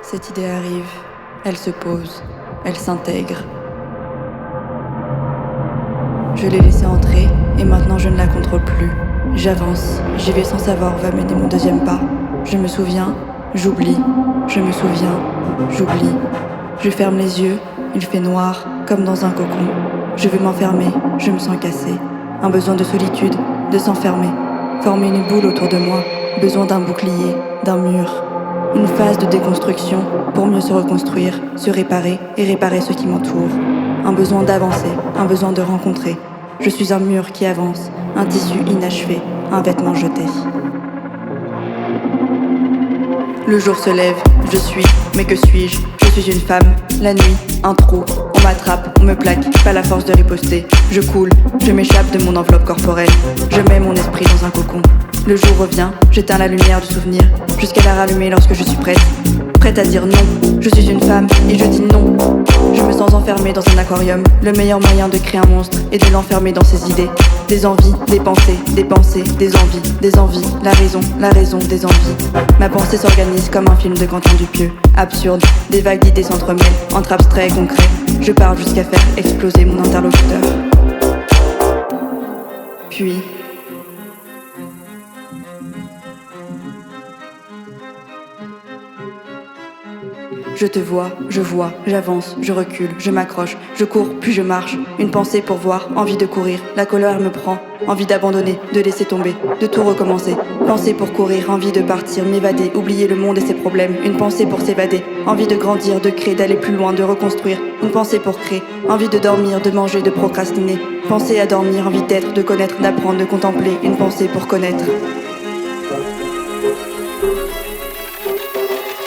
Cette idée arrive, elle se pose, elle s'intègre. Je l'ai laissée entrer et maintenant je ne la contrôle plus. J'avance, j'y vais sans savoir où va mener mon deuxième pas. Je me souviens, j'oublie, je me souviens, j'oublie. Je ferme les yeux, il fait noir, comme dans un cocon. Je veux m'enfermer, je me sens cassée. Un besoin de solitude, de s'enfermer. Former une boule autour de moi, besoin d'un bouclier, d'un mur. Une phase de déconstruction pour mieux se reconstruire, se réparer et réparer ce qui m'entoure. Un besoin d'avancer, un besoin de rencontrer. Je suis un mur qui avance, un tissu inachevé, un vêtement jeté. Le jour se lève, je suis, mais que suis-je? Je suis une femme, la nuit, un trou. On m'attrape, on me plaque, pas la force de riposter. Je coule, je m'échappe de mon enveloppe corporelle. Je mets mon esprit dans un cocon. Le jour revient, j'éteins la lumière du souvenir, jusqu'à la rallumer lorsque je suis prête. Prête à dire non, je suis une femme et je dis non. Je me sens enfermée dans un aquarium. Le meilleur moyen de créer un monstre est de l'enfermer dans ses idées. Des envies, des pensées, des envies, la raison des envies. Ma pensée s'organise comme un film de Quentin Dupieux. Absurde, des vagues d'idées s'entremêlent, entre abstrait et concret. Je parle jusqu'à faire exploser mon interlocuteur. Puis je te vois, j'avance, je recule, je m'accroche, je cours, puis je marche. Une pensée pour voir, envie de courir, la colère me prend, envie d'abandonner, de laisser tomber, de tout recommencer. Pensée pour courir, envie de partir, m'évader, oublier le monde et ses problèmes. Une pensée pour s'évader, envie de grandir, de créer, d'aller plus loin, de reconstruire. Une pensée pour créer, envie de dormir, de manger, de procrastiner. Pensée à dormir, envie d'être, de connaître, d'apprendre, de contempler. Une pensée pour connaître.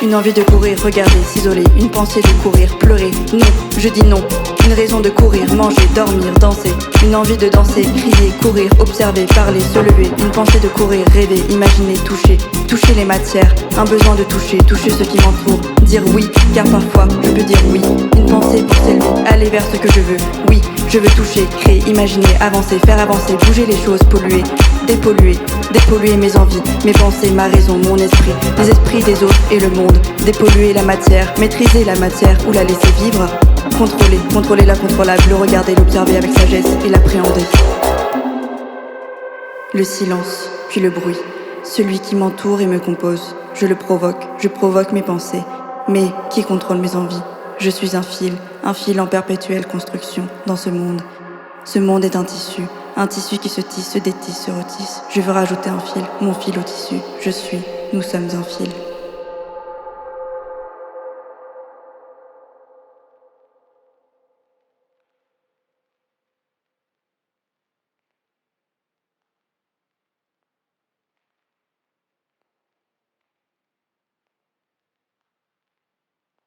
Une envie de courir, regarder, s'isoler. Une pensée de courir, pleurer. Non, je dis non. Une raison de courir, manger, dormir, danser. Une envie de danser, crier, courir, observer, parler, se lever. Une pensée de courir, rêver, imaginer, toucher. Toucher les matières, un besoin de toucher, toucher ce qui m'entoure. Dire oui, car parfois je peux dire oui. Une pensée pour s'élever, aller vers ce que je veux. Oui, je veux toucher, créer, imaginer, avancer, faire avancer, bouger les choses, polluer, dépolluer mes envies, mes pensées, ma raison, mon esprit, les esprits des autres et le monde. Dépolluer la matière, maîtriser la matière ou la laisser vivre. Contrôler l'incontrôlable, le regarder, l'observer avec sagesse et l'appréhender. Le silence, puis le bruit, celui qui m'entoure et me compose. Je le provoque, je provoque mes pensées. Mais qui contrôle mes envies? Je suis un fil en perpétuelle construction dans ce monde. Ce monde est un tissu qui se tisse, se détisse, se retisse. Je veux rajouter un fil, mon fil au tissu. Je suis, nous sommes un fil.